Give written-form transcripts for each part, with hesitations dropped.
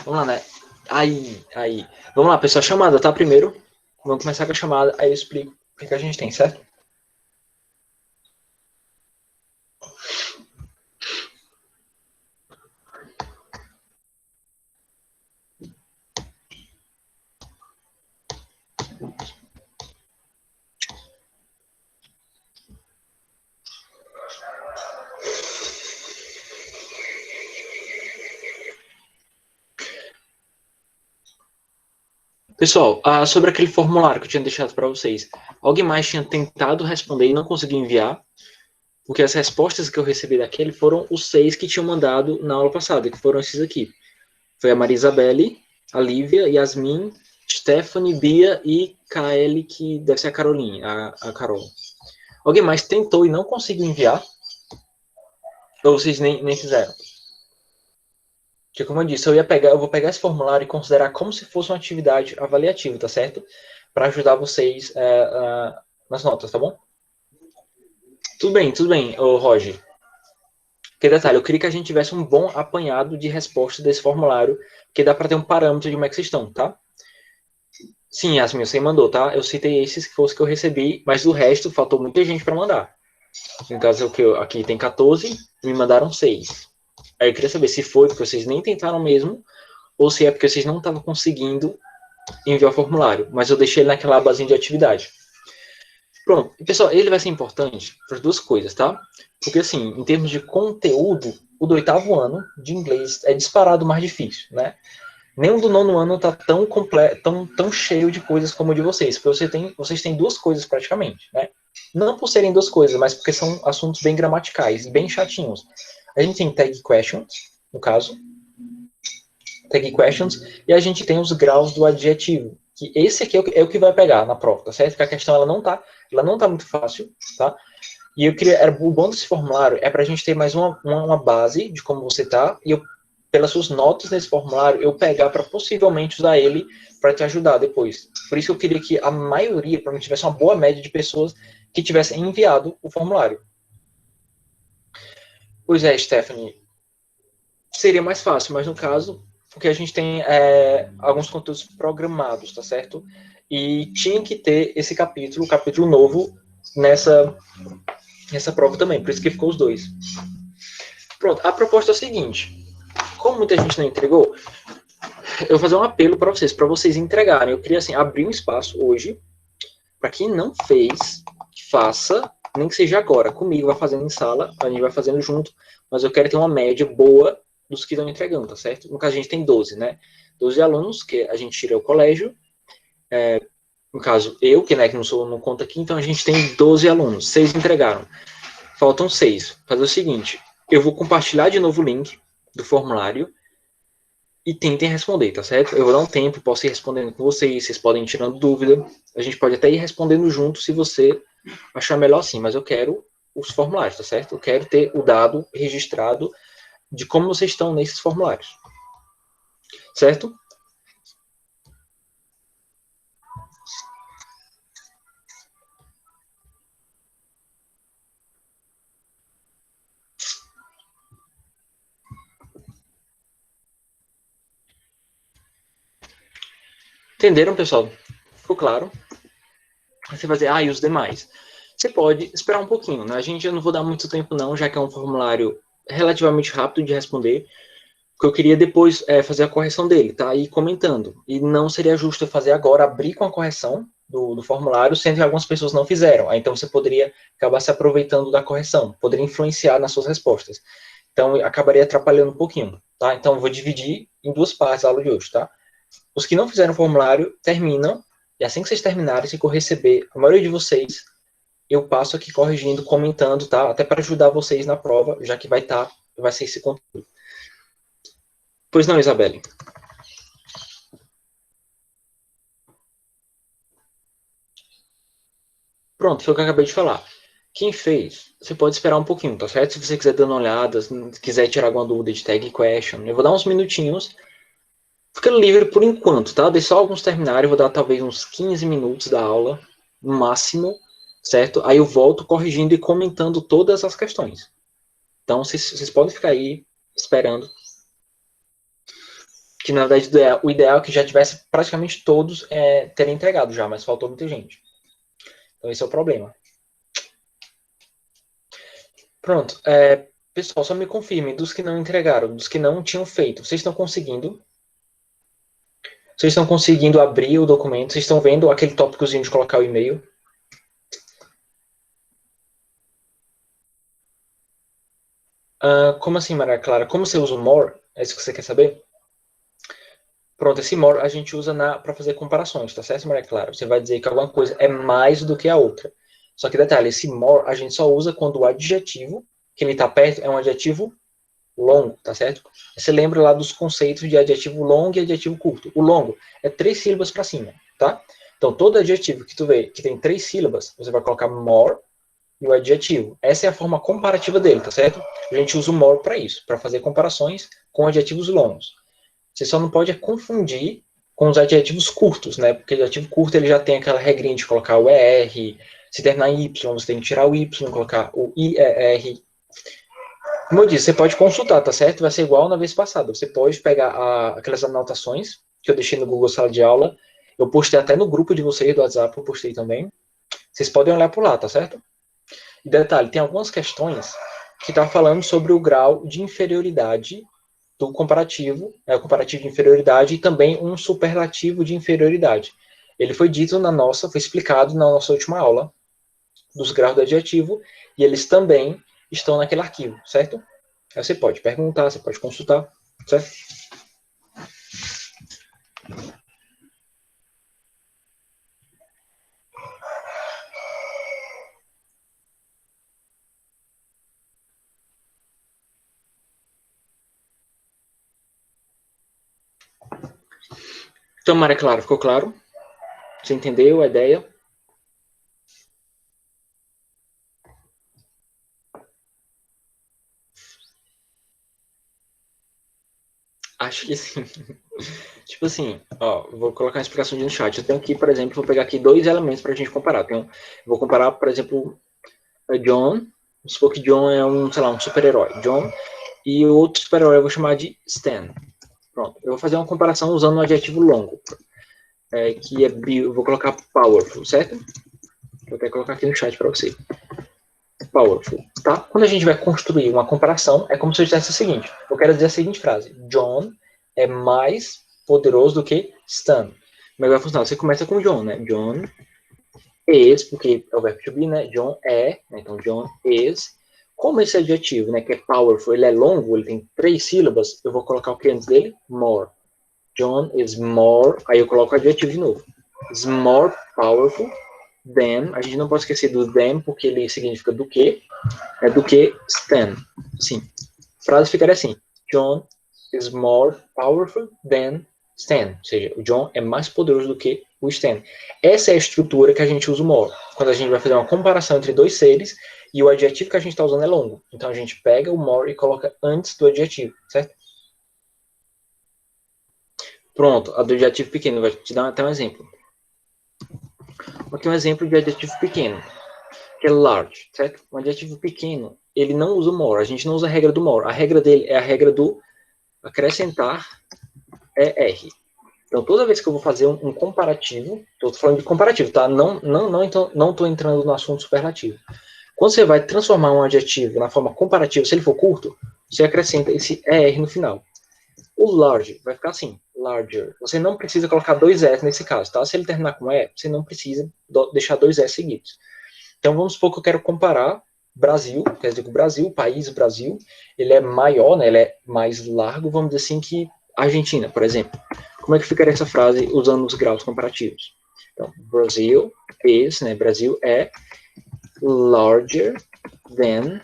Vamos lá, né? Aí. Vamos lá, pessoal, chamada, tá? Primeiro, vamos começar com a chamada, aí eu explico o que a gente tem, certo? Pessoal, sobre aquele formulário que eu tinha deixado para vocês, alguém mais tinha tentado responder e não conseguiu enviar? Porque as respostas que eu recebi daquele foram os 6 que tinham mandado na aula passada, que foram esses aqui. Foi a Maria Isabelle, a Lívia, Yasmin, Stephanie, Bia e KL, que deve ser a Caroline, a Carol. Alguém mais tentou e não conseguiu enviar? Ou vocês nem fizeram? Que como eu disse, eu vou pegar esse formulário e considerar como se fosse uma atividade avaliativa, tá certo? Para ajudar vocês nas notas, tá bom? Tudo bem, ô Roger. Que detalhe, eu queria que a gente tivesse um bom apanhado de respostas desse formulário, que dá para ter um parâmetro de como é que vocês estão, tá? Sim, Yasmin, você mandou, tá? Eu citei esses que fosse que eu recebi, mas do resto faltou muita gente para mandar. No caso, aqui tem 14, me mandaram 6. Aí eu queria saber se foi porque vocês nem tentaram mesmo, ou se é porque vocês não estavam conseguindo enviar o formulário. Mas eu deixei ele naquela abazinha de atividade. Pronto. E, pessoal, ele vai ser importante para as duas coisas, tá? Porque, assim, em termos de conteúdo, o do 8º ano de inglês é disparado mais difícil, né? Nenhum do 9º ano tá tão completo, tão cheio de coisas como o de vocês, porque vocês têm duas coisas praticamente, né? Não por serem duas coisas, mas porque são assuntos bem gramaticais e bem chatinhos. A gente tem tag questions, no caso, tag questions, e a gente tem os graus do adjetivo, que esse aqui é o que vai pegar na prova, tá certo? Porque a questão ela não tá muito fácil, tá? E o bom desse formulário é para a gente ter mais uma base de como você tá, e pelas suas notas nesse formulário, eu pegar para possivelmente usar ele para te ajudar depois. Por isso eu queria que a maioria, para mim, tivesse uma boa média de pessoas que tivessem enviado o formulário. Pois é, Stephanie, seria mais fácil, mas no caso, porque a gente tem alguns conteúdos programados, tá certo? E tinha que ter esse capítulo, capítulo novo, nessa prova também, por isso que ficou os dois. Pronto, a proposta é a seguinte, como muita gente não entregou, eu vou fazer um apelo para vocês entregarem. Eu queria assim, abrir um espaço hoje, para quem não fez, faça, nem que seja agora, comigo, vai fazendo em sala, a gente vai fazendo junto, mas eu quero ter uma média boa dos que estão entregando, tá certo? No caso, a gente tem 12, né? 12 alunos, que a gente tira o colégio, no caso, eu, que, né, que não conto aqui, então a gente tem 12 alunos, 6 entregaram. Faltam 6. Fazer o seguinte, eu vou compartilhar de novo o link do formulário e tentem responder, tá certo? Eu vou dar um tempo, posso ir respondendo com vocês podem ir tirando dúvida, a gente pode até ir respondendo junto se você achar melhor assim, mas eu quero os formulários, tá certo? Eu quero ter o dado registrado de como vocês estão nesses formulários, certo? Entenderam, pessoal? Ficou claro? Você vai dizer, e os demais? Você pode esperar um pouquinho, né? A gente já não vou dar muito tempo não, já que é um formulário relativamente rápido de responder, que eu queria depois fazer a correção dele, tá? E comentando. E não seria justo eu fazer agora, abrir com a correção do formulário, sendo que algumas pessoas não fizeram. Aí, então você poderia acabar se aproveitando da correção, poderia influenciar nas suas respostas. Então, acabaria atrapalhando um pouquinho, tá? Então, eu vou dividir em duas partes a aula de hoje, tá? Os que não fizeram o formulário, terminam, e assim que vocês terminarem, se eu receber a maioria de vocês, eu passo aqui corrigindo, comentando, tá? Até para ajudar vocês na prova, já que vai ser esse conteúdo. Pois não, Isabelle? Pronto, foi o que eu acabei de falar. Quem fez, você pode esperar um pouquinho, tá certo? Se você quiser dar uma olhada, se quiser tirar alguma dúvida de tag question, eu vou dar uns minutinhos. Fica livre por enquanto, tá? Deixa só alguns terminarem, eu vou dar talvez uns 15 minutos da aula, no máximo, certo? Aí eu volto corrigindo e comentando todas as questões. Então, vocês podem ficar aí esperando. Que, na verdade, o ideal é que já tivesse praticamente todos terem entregado já, mas faltou muita gente. Então, esse é o problema. Pronto. Pessoal, só me confirme, dos que não entregaram, dos que não tinham feito, vocês estão conseguindo? Vocês estão conseguindo abrir o documento? Vocês estão vendo aquele tópicozinho de colocar o e-mail? Como assim, Maria Clara? Como você usa o more? É isso que você quer saber? Pronto, esse more a gente usa para fazer comparações, tá certo, Maria Clara? Você vai dizer que alguma coisa é mais do que a outra. Só que detalhe, esse more a gente só usa quando o adjetivo que ele está perto é um adjetivo longo, tá certo? Você lembra lá dos conceitos de adjetivo longo e adjetivo curto. O longo é 3 sílabas para cima, tá? Então, todo adjetivo que tu vê que tem 3 sílabas, você vai colocar more e o adjetivo. Essa é a forma comparativa dele, tá certo? A gente usa o more para isso, para fazer comparações com adjetivos longos. Você só não pode confundir com os adjetivos curtos, né? Porque o adjetivo curto ele já tem aquela regrinha de colocar o ER, se terminar em Y, você tem que tirar o Y, colocar o IER. Como eu disse, você pode consultar, tá certo? Vai ser igual na vez passada. Você pode pegar aquelas anotações que eu deixei no Google Sala de Aula. Eu postei até no grupo de vocês do WhatsApp, eu postei também. Vocês podem olhar por lá, tá certo? E detalhe, tem algumas questões que tá falando sobre o grau de inferioridade do comparativo, o comparativo de inferioridade e também um superlativo de inferioridade. Ele foi dito foi explicado na nossa última aula dos graus do adjetivo e eles também estão naquele arquivo, certo? Aí você pode perguntar, você pode consultar, certo? Então, Maria Clara, ficou claro? Você entendeu a ideia? Acho que sim. Tipo assim, ó, vou colocar uma explicação no chat. Eu tenho aqui, por exemplo, vou pegar aqui 2 elementos para a gente comparar. Vou comparar, por exemplo, John. Vamos supor que John é sei lá, um super-herói. John. E o outro super-herói eu vou chamar de Stan. Pronto. Eu vou fazer uma comparação usando um adjetivo longo. Que eu vou colocar powerful, certo? Vou até colocar aqui no chat para você. Powerful, tá? Quando a gente vai construir uma comparação, é como se eu dissesse o seguinte. Eu quero dizer a seguinte frase. John é mais poderoso do que Stan. Como é que vai funcionar? Você começa com John, né? John is, porque é o verbo to be, né? John é, né? Então John is. Como esse adjetivo, né, que é powerful, ele é longo, ele tem 3 sílabas, eu vou colocar o que antes dele? More. John is more, aí eu coloco o adjetivo de novo. Is more powerful than, a gente não pode esquecer do than, porque ele significa do que Stan. Sim. A frase ficaria assim, John is more powerful than Stan. Ou seja, o John é mais poderoso do que o Stan. Essa é a estrutura que a gente usa o more. Quando a gente vai fazer uma comparação entre dois seres e o adjetivo que a gente está usando é longo. Então a gente pega o more e coloca antes do adjetivo, certo? Pronto, a do adjetivo pequeno. Vou te dar até um exemplo. Aqui um exemplo de adjetivo pequeno, que é large, certo? Um adjetivo pequeno, ele não usa o more. A gente não usa a regra do more. A regra dele é a regra do acrescentar ER. Então, toda vez que eu vou fazer um comparativo, estou falando de comparativo, tá? Não estou entrando no assunto superlativo. Quando você vai transformar um adjetivo na forma comparativa, se ele for curto, você acrescenta esse ER no final. O large vai ficar assim, larger. Você não precisa colocar 2 S nesse caso, tá? Se ele terminar com E, você não precisa deixar 2 S seguidos. Então, vamos supor que eu quero comparar Brasil, quer dizer que o Brasil, o país Brasil, ele é maior, né? Ele é mais largo, vamos dizer assim, que Argentina, por exemplo. Como é que ficaria essa frase usando os graus comparativos? Então, Brasil is, né? Brasil é larger than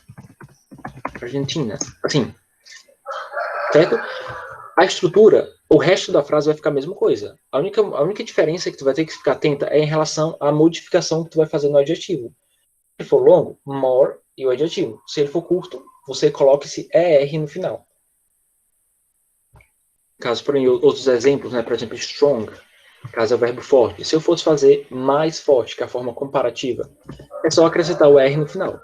Argentina. Assim, certo? A estrutura, o resto da frase vai ficar a mesma coisa. A única diferença que tu vai ter que ficar atenta é em relação à modificação que tu vai fazer no adjetivo. Se ele for longo, more e o adjetivo. Se ele for curto, você coloca esse ER no final. Caso, por outros exemplos, né, por exemplo, strong, caso é o verbo forte. Se eu fosse fazer mais forte, que é a forma comparativa, é só acrescentar o R no final.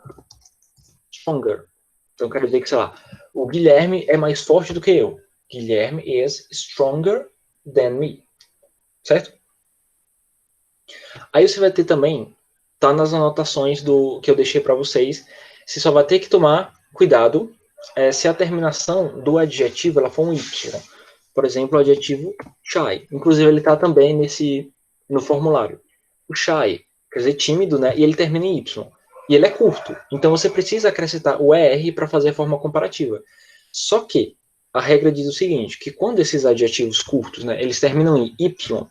Stronger. Então, quero dizer que, sei lá, o Guilherme é mais forte do que eu. O Guilherme is stronger than me. Certo? Aí você vai ter também, tá nas anotações que eu deixei para vocês, você só vai ter que tomar cuidado se a terminação do adjetivo ela for um Y. Por exemplo, o adjetivo shy. Inclusive, ele está também no formulário. O shy, quer dizer tímido, né? E ele termina em Y. E ele é curto. Então, você precisa acrescentar o ER para fazer a forma comparativa. Só que a regra diz o seguinte, que quando esses adjetivos curtos, né, eles terminam em Y,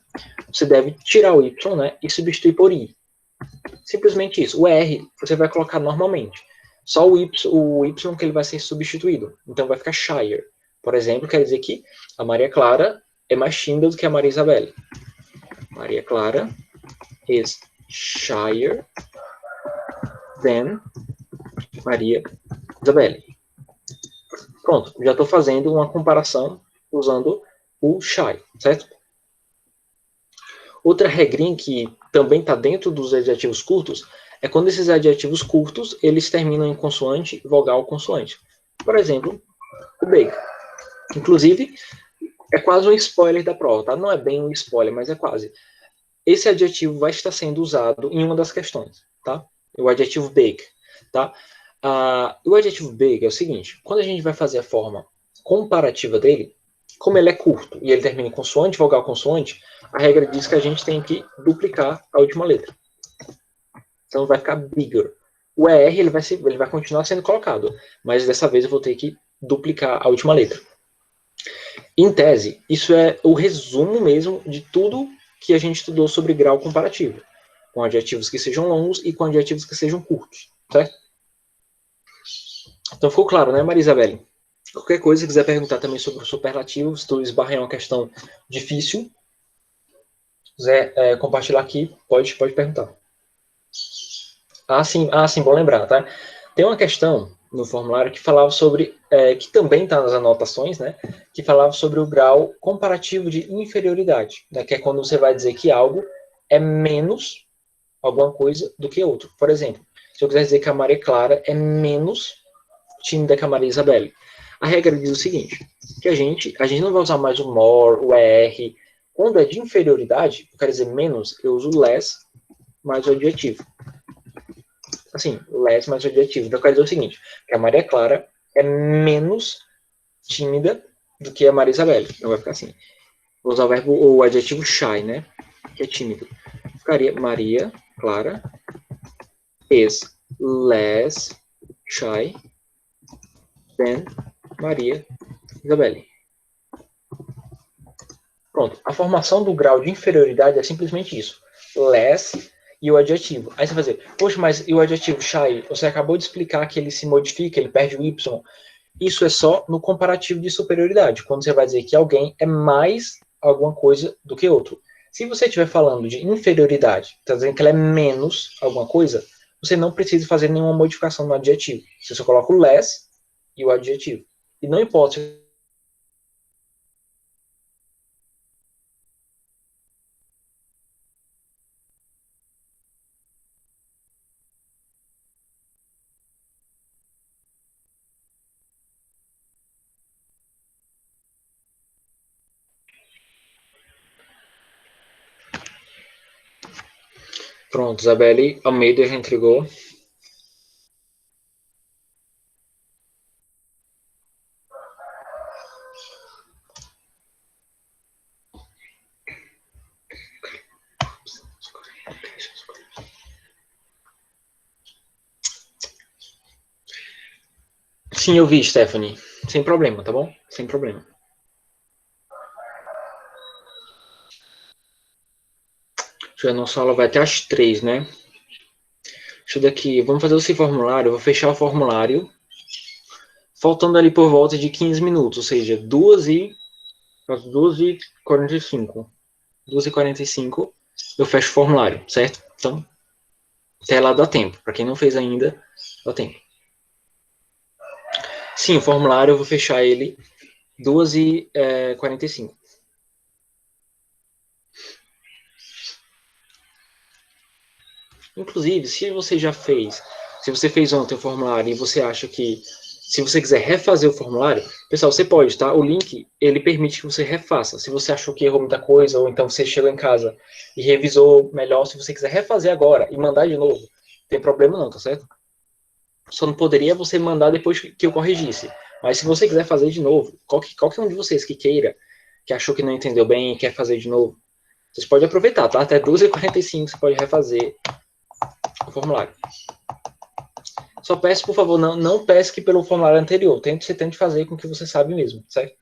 você deve tirar o Y, né, e substituir por I. Simplesmente isso. O R você vai colocar normalmente. Só o Y que ele vai ser substituído. Então vai ficar shyer. Por exemplo, quer dizer que a Maria Clara é mais tímida do que a Maria Isabelle. Maria Clara is shyer than Maria Isabelle. Pronto, já estou fazendo uma comparação usando o shy, certo? Outra regrinha que também está dentro dos adjetivos curtos é quando esses adjetivos curtos eles terminam em consoante, vogal, consoante. Por exemplo, o bake. Inclusive, é quase um spoiler da prova, tá? Não é bem um spoiler, mas é quase. Esse adjetivo vai estar sendo usado em uma das questões, tá? O adjetivo bake, tá? O adjetivo bake é o seguinte, quando a gente vai fazer a forma comparativa dele, como ele é curto e ele termina em consoante, vogal, consoante, a regra diz que a gente tem que duplicar a última letra. Então vai ficar bigger. O ER ele vai continuar sendo colocado, mas dessa vez eu vou ter que duplicar a última letra. Em tese, isso é o resumo mesmo de tudo que a gente estudou sobre grau comparativo, com adjetivos que sejam longos e com adjetivos que sejam curtos, certo? Então ficou claro, né, Maria Isabelle? Qualquer coisa, se quiser perguntar também sobre o superlativo, se tu esbarrar em uma questão difícil, quiser compartilhar aqui, pode perguntar. Sim, bom lembrar, tá? Tem uma questão no formulário que falava sobre, que também está nas anotações, né? Que falava sobre o grau comparativo de inferioridade, né? Que é quando você vai dizer que algo é menos alguma coisa do que outro. Por exemplo, se eu quiser dizer que a Maria Clara é menos tímida que a Maria Isabelle, a regra diz o seguinte, que a gente não vai usar mais o more, o ER. Quando é de inferioridade, eu quero dizer menos, eu uso less mais o adjetivo. Assim, less mais o adjetivo. Então eu quero dizer o seguinte, que a Maria Clara é menos tímida do que a Maria Isabelle. Então vai ficar assim. Vou usar o adjetivo shy, né? Que é tímido. Ficaria Maria Clara is less shy than Maria Isabelle. Pronto. A formação do grau de inferioridade é simplesmente isso. Less e o adjetivo. Aí você vai dizer, poxa, mas e o adjetivo shy? Você acabou de explicar que ele se modifica, ele perde o Y. Isso é só no comparativo de superioridade, quando você vai dizer que alguém é mais alguma coisa do que outro. Se você estiver falando de inferioridade, está dizendo que ela é menos alguma coisa, você não precisa fazer nenhuma modificação no adjetivo. Você só coloca o less e o adjetivo. E não importa se Pronto, Isabelle Almeida já entregou. Sim, eu vi, Stephanie. Sem problema, tá bom? Sem problema. A nossa aula vai até às 3, né? Deixa eu daqui. Vamos fazer esse formulário. Eu vou fechar o formulário. Faltando ali por volta de 15 minutos, ou seja, 2h45. 2h45 eu fecho o formulário, certo? Então, até lá dá tempo. Para quem não fez ainda, dá tempo. Sim, o formulário eu vou fechar ele 2h45. Inclusive, se você fez ontem o formulário e você acha que Se você quiser refazer o formulário, pessoal, você pode, tá? O link, ele permite que você refaça. Se você achou que errou muita coisa, ou então você chegou em casa e revisou melhor, se você quiser refazer agora e mandar de novo, não tem problema não, tá certo? Só não poderia você mandar depois que eu corrigisse. Mas se você quiser fazer de novo, qualquer um de vocês que queira, que achou que não entendeu bem e quer fazer de novo, vocês podem aproveitar, tá? Até 12h45 você pode refazer o formulário. Só peço, por favor, não pesque pelo formulário anterior. Você tente fazer com o que você sabe mesmo, certo?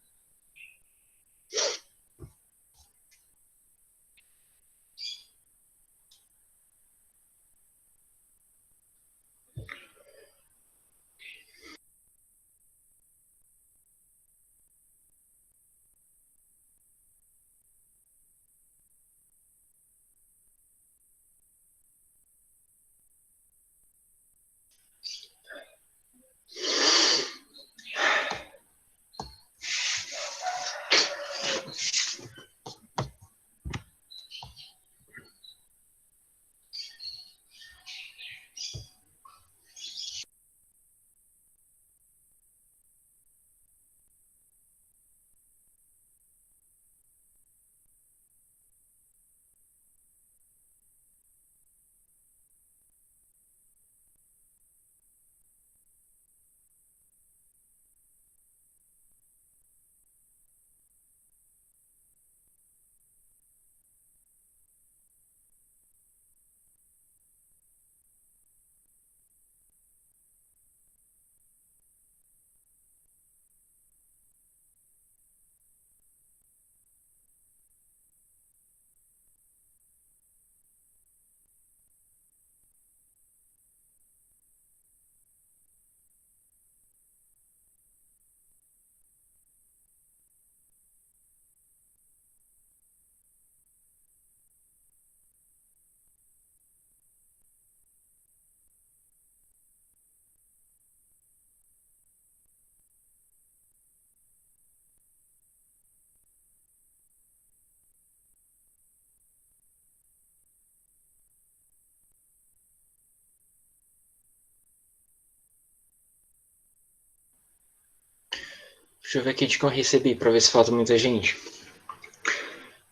Deixa eu ver aqui de quem eu recebi, para ver se falta muita gente.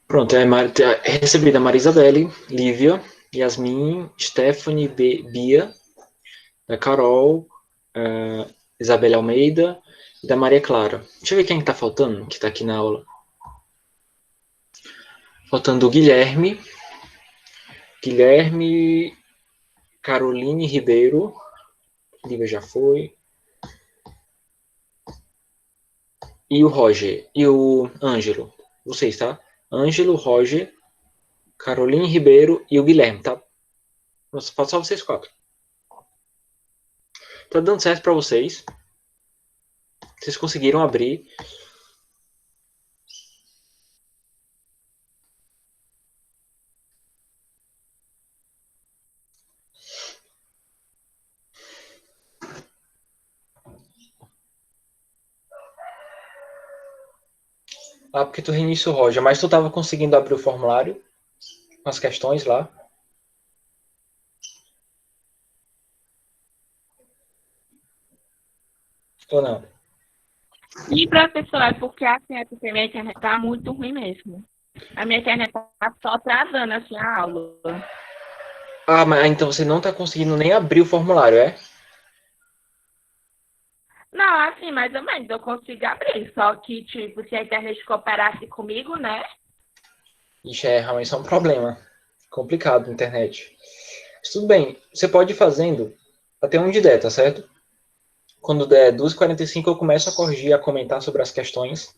Pronto, recebi da Maria Isabelle, Lívia, Yasmin, Stephanie, Bia, da Carol, Isabelle Almeida e da Maria Clara. Deixa eu ver quem está faltando, que está aqui na aula. Faltando o Guilherme, Caroline Ribeiro, Lívia já foi, e o Roger, e o Ângelo. Vocês, tá? Ângelo, Roger, Caroline Ribeiro e o Guilherme, tá? Nossa, falta só vocês quatro. Tá dando certo para vocês. Vocês conseguiram abrir. Ah, porque tu reiniciou, Roger, mas tu tava conseguindo abrir o formulário com as questões lá? Ou não? E, professor, é porque assim, a minha internet tá muito ruim mesmo. A minha internet tá só travando assim a aula. Ah, mas então você não tá conseguindo nem abrir o formulário, é? Não, assim, mais ou menos, eu consigo abrir. Só que, tipo, se a internet cooperasse comigo, né? Ixi, realmente só um problema. Complicado a internet. Mas tudo bem, você pode ir fazendo até onde der, tá certo? Quando der 2h45 eu começo a corrigir, a comentar sobre as questões.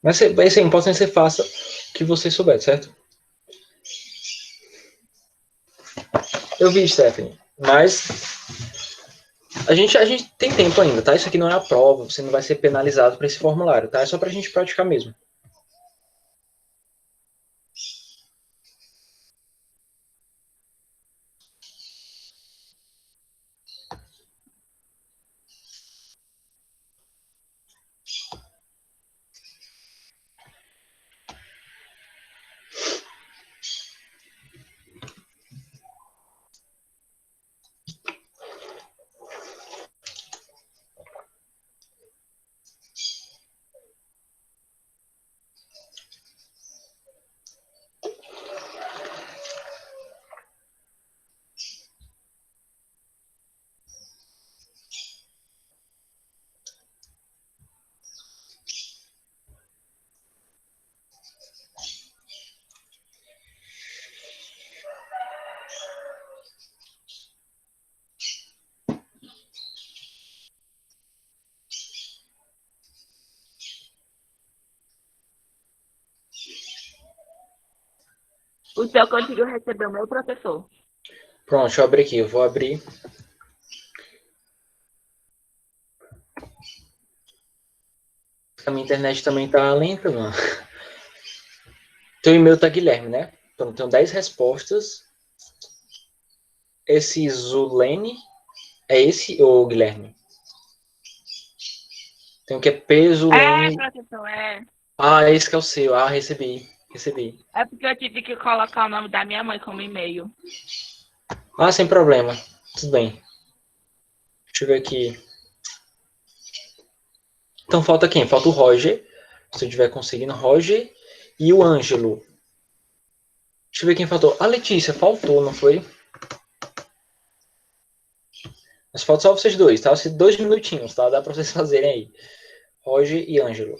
Mas é importante que você faça o que você souber, certo? Eu vi, Stephanie. Mas a gente tem tempo ainda, tá? Isso aqui não é a prova, você não vai ser penalizado por esse formulário, tá? É só pra gente praticar mesmo. O seu conseguiu receber o meu professor. Pronto, deixa eu abrir aqui. Eu vou abrir. A minha internet também tá lenta, mano. Teu e-mail tá Guilherme, né? Então, tenho 10 respostas. Esse Zulene é esse ou Guilherme? Tem o que é peso, É, Lene. professor, é. Ah, esse que é o seu. Ah, recebi. Recebi. É porque eu tive que colocar o nome da minha mãe como e-mail. Ah, sem problema. Tudo bem. Deixa eu ver aqui. Então falta quem? Falta o Roger. Se eu estiver conseguindo, Roger e o Ângelo. Deixa eu ver quem faltou. A Letícia faltou, não foi? Mas falta só vocês dois, tá? 2 minutinhos, tá? Dá pra vocês fazerem aí. Roger e Ângelo.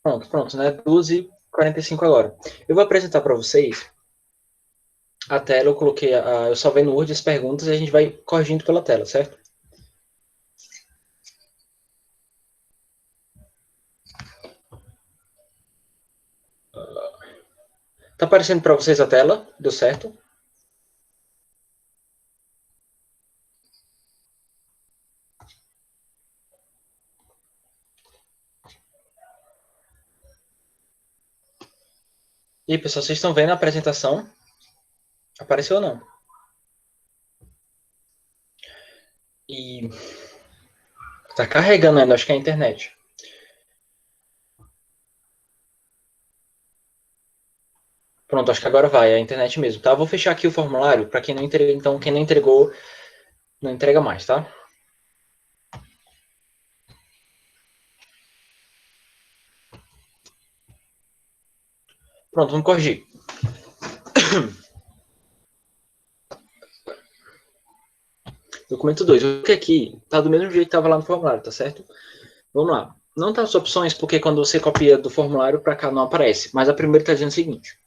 Pronto, pronto, né? 2h45 agora. Eu vou apresentar para vocês a tela. Eu coloquei, eu salvei no Word as perguntas e a gente vai corrigindo pela tela, certo? Tá aparecendo para vocês a tela? Deu certo? E aí, pessoal, vocês estão vendo a apresentação? Apareceu ou não? E tá carregando ainda, acho que é a internet. Pronto, acho que agora vai, é a internet mesmo, tá? Vou fechar aqui o formulário para quem não entregou, então quem não entregou, não entrega mais, tá? Pronto, vamos corrigir. Documento 2. O que aqui tá do mesmo jeito que estava lá no formulário, tá certo? Vamos lá. Não tá as opções porque quando você copia do formulário para cá não aparece, mas a primeira está dizendo o seguinte: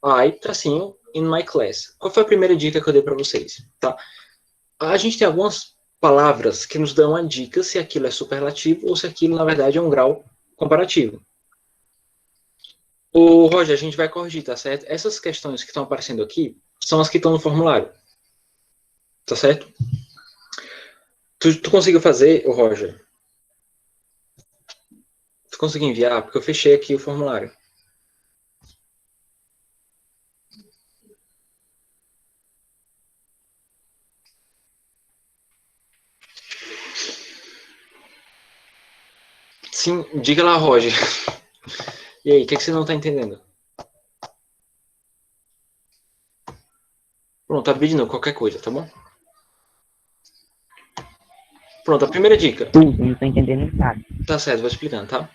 I, tracinho, in my class. Qual foi a primeira dica que eu dei para vocês? Tá? A gente tem algumas palavras que nos dão a dica se aquilo é superlativo ou se aquilo, na verdade, é um grau comparativo. O Roger, a gente vai corrigir, tá certo? Essas questões que estão aparecendo aqui são as que estão no formulário. Tá certo? Tu conseguiu fazer, o Roger? Você conseguiu enviar? Porque eu fechei aqui o formulário. Sim, diga lá, Roger. E aí, o que você não está entendendo? Pronto, abre de novo, qualquer coisa, tá bom? Pronto, a primeira dica. Tudo, não tô entendendo nada. Tá certo, vou explicando, tá?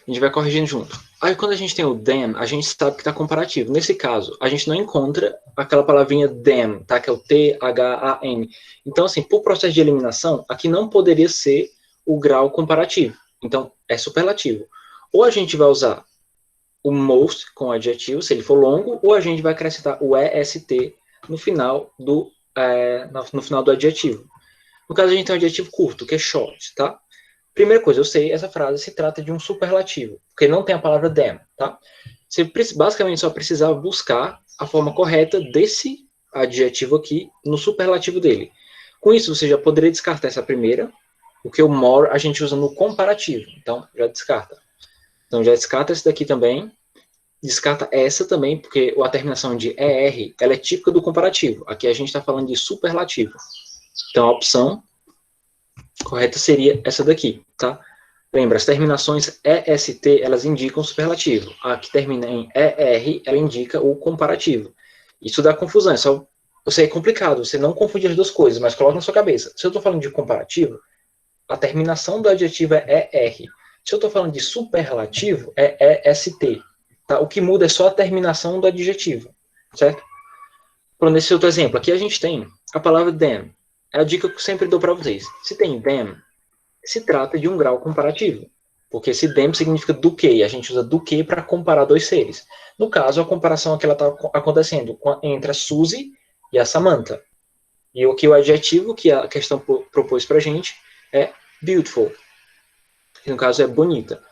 A gente vai corrigindo junto. Aí, quando a gente tem o them, a gente sabe que está comparativo. Nesse caso, a gente não encontra aquela palavrinha them, tá? Que é o T-H-A-N. Então, assim, por processo de eliminação, aqui não poderia ser o grau comparativo. Então, é superlativo. Ou a gente vai usar o most com adjetivo, se ele for longo, ou a gente vai acrescentar o EST no final do adjetivo. No caso, a gente tem um adjetivo curto, que é short, tá? Primeira coisa, eu sei, essa frase se trata de um superlativo, porque não tem a palavra them, tá? Você basicamente só precisava buscar a forma correta desse adjetivo aqui no superlativo dele. Com isso, você já poderia descartar essa primeira, porque o more a gente usa no comparativo, então já descarta. Então já descarta esse daqui também, descarta essa também, porque a terminação de ER, ela é típica do comparativo. Aqui a gente está falando de superlativo. Então a opção correta seria essa daqui, tá? Lembra, as terminações EST, elas indicam o superlativo. A que termina em ER, ela indica o comparativo. Isso dá confusão, eu sei, é complicado, você não confundir as duas coisas, mas coloca na sua cabeça. Se eu estou falando de comparativo, a terminação do adjetivo é ER. Se eu estou falando de superlativo, é EST. Tá? O que muda é só a terminação do adjetivo, certo? Por nesse outro exemplo, aqui a gente tem a palavra them. É a dica que eu sempre dou para vocês. Se tem them, se trata de um grau comparativo. Porque esse them significa do que. A gente usa do que para comparar dois seres. No caso, a comparação aqui está acontecendo entre a Suzy e a Samantha. E aqui o adjetivo que a questão propôs para a gente é beautiful. Que no caso é bonita.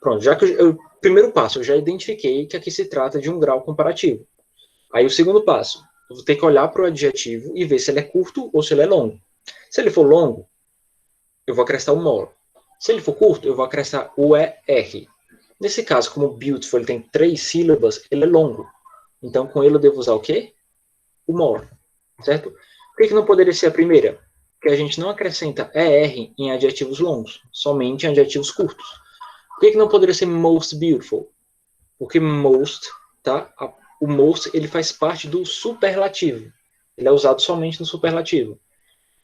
Pronto, já que primeiro passo, eu já identifiquei que aqui se trata de um grau comparativo. Aí o segundo passo, eu vou ter que olhar para o adjetivo e ver se ele é curto ou se ele é longo. Se ele for longo, eu vou acrescentar o more. Se ele for curto, eu vou acrescentar o ER. Nesse caso, como beautiful ele tem 3 sílabas, ele é longo. Então, com ele eu devo usar o quê? O more. Certo? Por que não poderia ser a primeira? Porque a gente não acrescenta ER em adjetivos longos, somente em adjetivos curtos. Por que não poderia ser most beautiful? Porque most, tá? O most, ele faz parte do superlativo. Ele é usado somente no superlativo.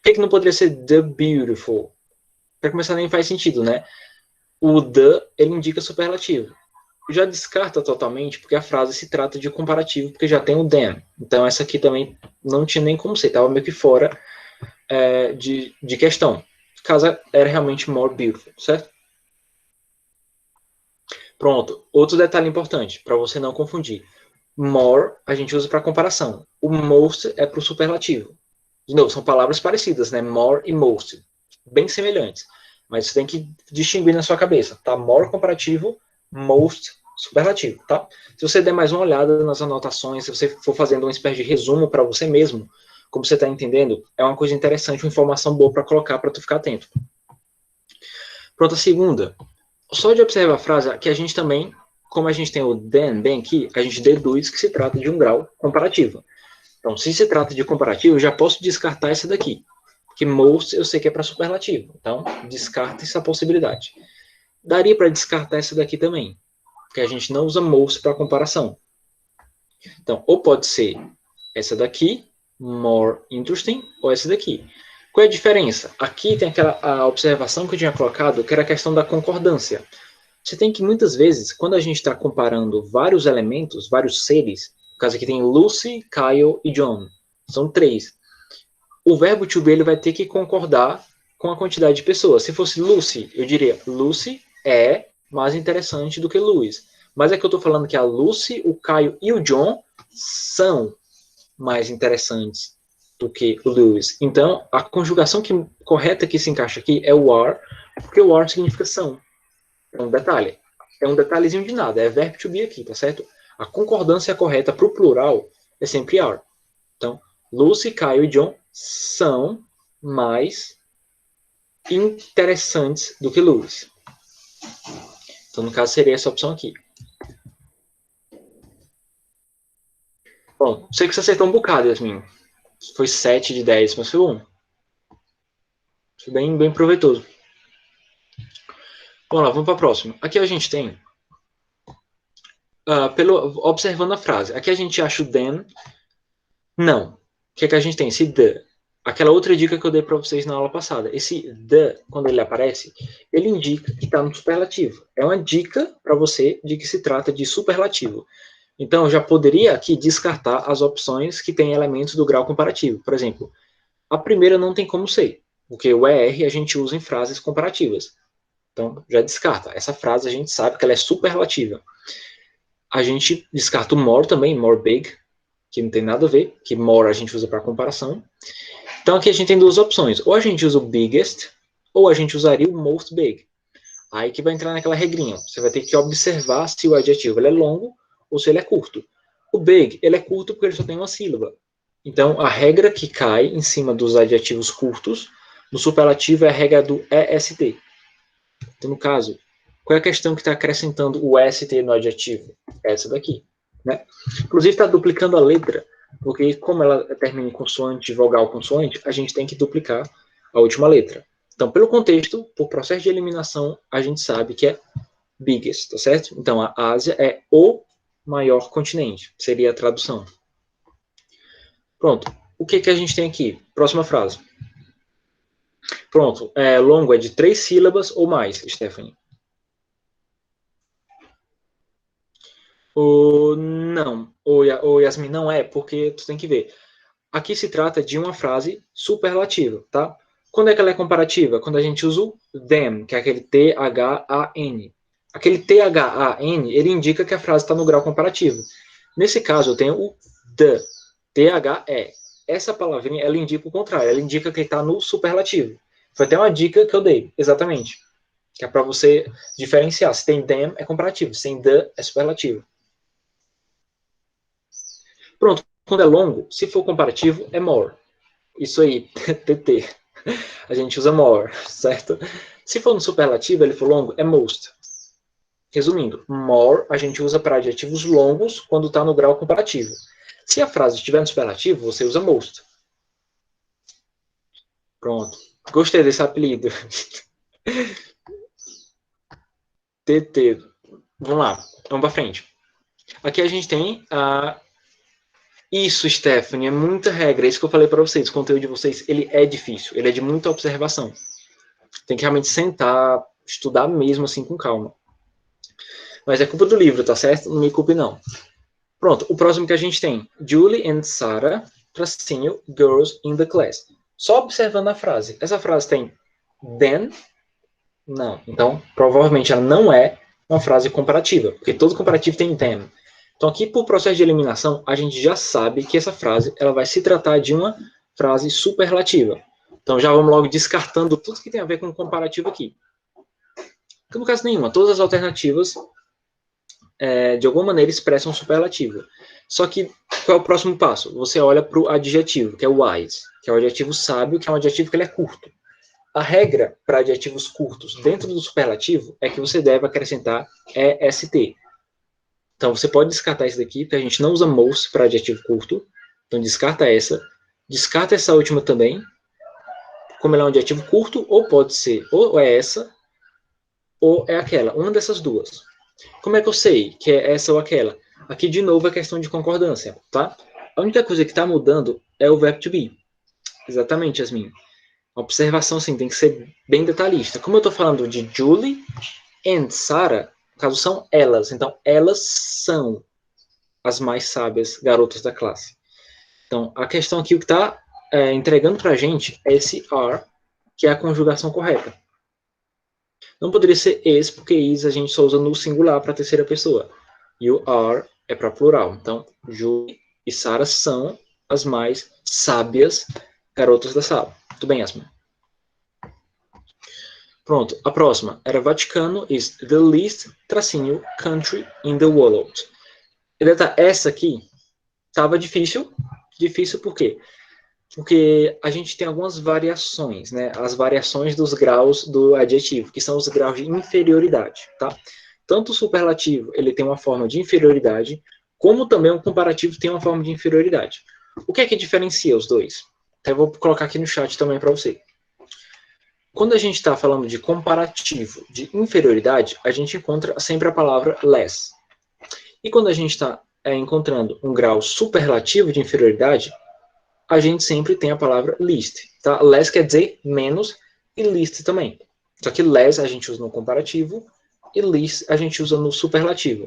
Por que não poderia ser the beautiful? Para começar, nem faz sentido, né? O the, ele indica superlativo. Já descarta totalmente, porque a frase se trata de comparativo, porque já tem o them. Então, essa aqui também não tinha nem como ser, estava meio que fora de questão. Caso era realmente more beautiful, certo? Pronto. Outro detalhe importante, para você não confundir. More, a gente usa para comparação. O most é para o superlativo. De novo, são palavras parecidas, né? More e most. Bem semelhantes. Mas você tem que distinguir na sua cabeça, tá? More comparativo, most superlativo, tá? Se você der mais uma olhada nas anotações, se você for fazendo uma espécie de resumo para você mesmo, como você está entendendo, é uma coisa interessante, uma informação boa para colocar, para tu ficar atento. Pronto, a segunda. Só de observar a frase, que a gente também, como a gente tem o then bem aqui, a gente deduz que se trata de um grau comparativo. Então, se se trata de comparativo, eu já posso descartar essa daqui. Porque most eu sei que é para superlativo. Então, descarta essa possibilidade. Daria para descartar essa daqui também. Porque a gente não usa most para comparação. Então, ou pode ser essa daqui, more interesting, ou essa daqui. Qual é a diferença? Aqui tem a observação que eu tinha colocado, que era a questão da concordância. Você tem que, muitas vezes, quando a gente está comparando vários elementos, vários seres, no caso aqui tem Lucy, Kyle e John, são 3. O verbo to be ele vai ter que concordar com a quantidade de pessoas. Se fosse Lucy, eu diria Lucy é mais interessante do que Louis. Mas é que eu estou falando que a Lucy, o Kyle e o John são mais interessantes do que o Lewis. Então, a conjugação correta que se encaixa aqui é o are, porque o are significa são. É um detalhe. É um detalhezinho de nada. É verbo to be aqui, tá certo? A concordância correta para o plural é sempre are. Então, Lucy, Kyle e John são mais interessantes do que Lewis. Então, no caso, seria essa opção aqui. Bom, sei que você acertou um bocado, Yasmin. Foi 7 de 10, mas foi bom. Foi bem proveitoso. Vamos lá, vamos para a próxima. Aqui a gente tem, observando a frase, aqui a gente acha o then, não. O que é que a gente tem? Esse the. Aquela outra dica que eu dei para vocês na aula passada. Esse the, quando ele aparece, ele indica que está no superlativo. É uma dica para você de que se trata de superlativo. Então, eu já poderia aqui descartar as opções que têm elementos do grau comparativo. Por exemplo, a primeira não tem como ser, porque o ER a gente usa em frases comparativas. Então, já descarta. Essa frase a gente sabe que ela é superlativa. A gente descarta o more também, more big, que não tem nada a ver, que more a gente usa para comparação. Então, aqui a gente tem duas opções. Ou a gente usa o biggest, ou a gente usaria o most big. Aí que vai entrar naquela regrinha. Você vai ter que observar se o adjetivo ele é longo ou se ele é curto. O big, ele é curto porque ele só tem uma sílaba. Então, a regra que cai em cima dos adjetivos curtos, no superlativo, é a regra do EST. Então, no caso, qual é a questão que está acrescentando o ST no adjetivo? Essa daqui. Né? Inclusive, está duplicando a letra, porque como ela termina em consoante, vogal, consoante, a gente tem que duplicar a última letra. Então, pelo contexto, por processo de eliminação, a gente sabe que é biggest, tá certo? Então, a Ásia é o maior continente, seria a tradução. Pronto. O que a gente tem aqui? Próxima frase. Pronto. Longo é de 3 sílabas ou mais, Stephanie. Não. Ou Yasmin, não é, porque tu tem que ver. Aqui se trata de uma frase superlativa, tá? Quando é que ela é comparativa? Quando a gente usa o them, que é aquele T-H-A-N. Aquele T-H-A-N, ele indica que a frase está no grau comparativo. Nesse caso, eu tenho o the, T-H-E. Essa palavrinha, ela indica o contrário, ela indica que está no superlativo. Foi até uma dica que eu dei, exatamente. Que é para você diferenciar. Se tem them, é comparativo. Se tem the, é superlativo. Pronto. Quando é longo, se for comparativo, é more. Isso aí, TT. A gente usa more, certo? Se for no superlativo, ele for longo, é most. Resumindo, more a gente usa para adjetivos longos quando está no grau comparativo. Se a frase estiver no superlativo, você usa most. Pronto. Gostei desse apelido. TT. Vamos lá. Vamos para frente. Aqui a gente tem a... Isso, Stephanie, é muita regra. É isso que eu falei para vocês. O conteúdo de vocês, ele é difícil. Ele é de muita observação. Tem que realmente sentar, estudar mesmo assim com calma. Mas é culpa do livro, tá certo? Não me culpe, não. Pronto, o próximo que a gente tem. Julie and Sarah, tracinho, girls in the class. Só observando a frase. Essa frase tem then? Não. Então, provavelmente ela não é uma frase comparativa, porque todo comparativo tem then. Então, aqui, por processo de eliminação, a gente já sabe que essa frase ela vai se tratar de uma frase superlativa. Então, já vamos logo descartando tudo que tem a ver com comparativo aqui. Porque, no caso nenhuma, todas as alternativas, de alguma maneira, expressam superlativo. Só que, qual é o próximo passo? Você olha para o adjetivo, que é o wise, que é o adjetivo sábio, que é um adjetivo que ele é curto. A regra para adjetivos curtos dentro do superlativo é que você deve acrescentar EST. Então, você pode descartar isso daqui, porque a gente não usa most para adjetivo curto. Então, descarta essa. Descarta essa última também. Como ela é um adjetivo curto, ou pode ser ou é essa, ou é aquela. Uma dessas duas. Como é que eu sei que é essa ou aquela? Aqui, de novo, é questão de concordância, tá? A única coisa que está mudando é o verbo to be. Exatamente, Yasmin. A observação, sim, tem que ser bem detalhista. Como eu estou falando de Julie and Sarah, no caso, são elas. Então, elas são as mais sábias garotas da classe. Então, a questão aqui, o que está entregando para a gente é esse are, que é a conjugação correta. Não poderia ser is, porque is a gente só usa no singular para a terceira pessoa. E o are é para plural. Então, Julie e Sarah são as mais sábias garotas da sala. Tudo bem, Yasmin? Pronto, a próxima era Vaticano is the least, tracinho, country in the world. Essa aqui estava difícil. Difícil por quê? Porque a gente tem algumas variações, né? As variações dos graus do adjetivo, que são os graus de inferioridade, tá? tanto o superlativo ele tem uma forma de inferioridade, como também o comparativo tem uma forma de inferioridade. O que é que diferencia os dois? Então, eu vou colocar aqui no chat também para você. Quando a gente está falando de comparativo, de inferioridade, a gente encontra sempre a palavra less. E quando a gente está encontrando um grau superlativo de inferioridade, a gente sempre tem a palavra least. Tá? Less quer dizer menos e least também. Só que less a gente usa no comparativo e least a gente usa no superlativo.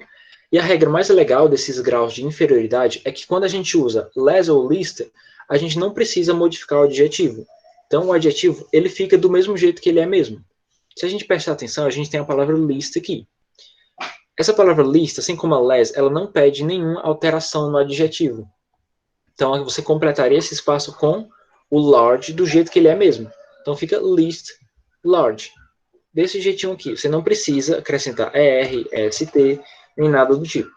E a regra mais legal desses graus de inferioridade é que quando a gente usa less ou least, a gente não precisa modificar o adjetivo. Então, o adjetivo, ele fica do mesmo jeito que ele é mesmo. Se a gente prestar atenção, a gente tem a palavra least aqui. Essa palavra least, assim como a less, ela não pede nenhuma alteração no adjetivo. Então, você completaria esse espaço com o large do jeito que ele é mesmo. Então, fica least large. Desse jeitinho aqui. Você não precisa acrescentar ER, ST, nem nada do tipo.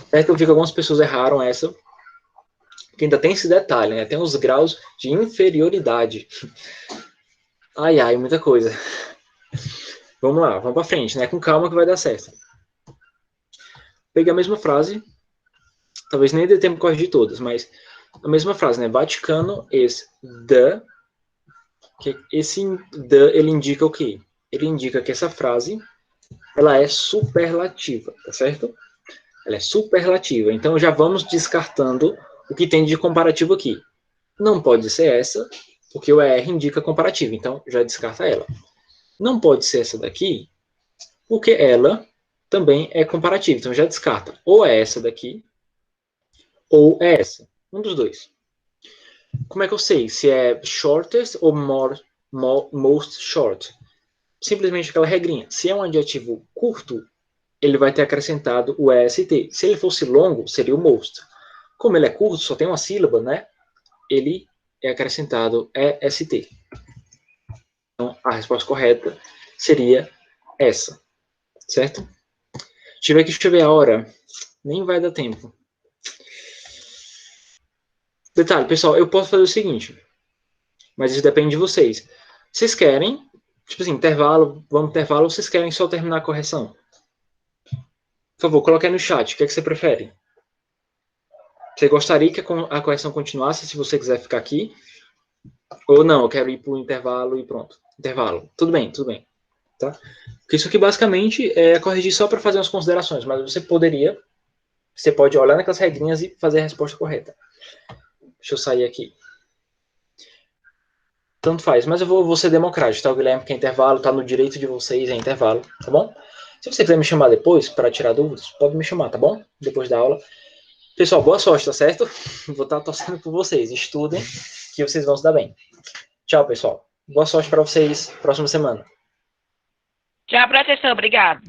Certo? Eu vi que algumas pessoas erraram essa, que ainda tem esse detalhe, né? Tem os graus de inferioridade. Ai, ai, muita coisa. Vamos lá, vamos para frente, né? Com calma que vai dar certo. Peguei a mesma frase, talvez nem dê tempo de corrigir todas, mas a mesma frase, né? Vaticano is the... Esse the, ele indica o quê? Ele indica que essa frase, ela é superlativa, tá certo? Ela é superlativa. Então, já vamos descartando o que tem de comparativo aqui. Não pode ser essa, porque o ER indica comparativo. Então, já descarta ela. Não pode ser essa daqui, porque ela também é comparativa. Então, já descarta. Ou é essa daqui, ou é essa. Um dos dois. Como é que eu sei se é shortest ou most short? Simplesmente aquela regrinha. Se é um adjetivo curto, ele vai ter acrescentado o EST. Se ele fosse longo, seria o most. Como ele é curto, só tem uma sílaba, né? Ele é acrescentado EST. Então, a resposta correta seria essa. Certo? Deixa eu ver a hora. Nem vai dar tempo. Detalhe, pessoal, eu posso fazer o seguinte. Mas isso depende de vocês. Vocês querem, tipo assim, intervalo, vamos intervalo, ou vocês querem só terminar a correção? Por favor, coloque aí no chat. O que é que você prefere? Você gostaria que a correção continuasse se você quiser ficar aqui? Ou não, eu quero ir para o intervalo e pronto. Intervalo. Tudo bem, tudo bem. Tá? Porque isso aqui basicamente é corrigir só para fazer umas considerações, mas você pode olhar naquelas regrinhas e fazer a resposta correta. Deixa eu sair aqui. Tanto faz, mas eu vou ser democrático, tá, Guilherme? Porque é intervalo, tá no direito de vocês, é intervalo, tá bom? Se você quiser me chamar depois para tirar dúvidas, pode me chamar, tá bom? Depois da aula. Pessoal, boa sorte, tá certo? Vou estar torcendo por vocês. Estudem, que vocês vão se dar bem. Tchau, pessoal. Boa sorte para vocês próxima semana. Tchau, professor. Obrigado.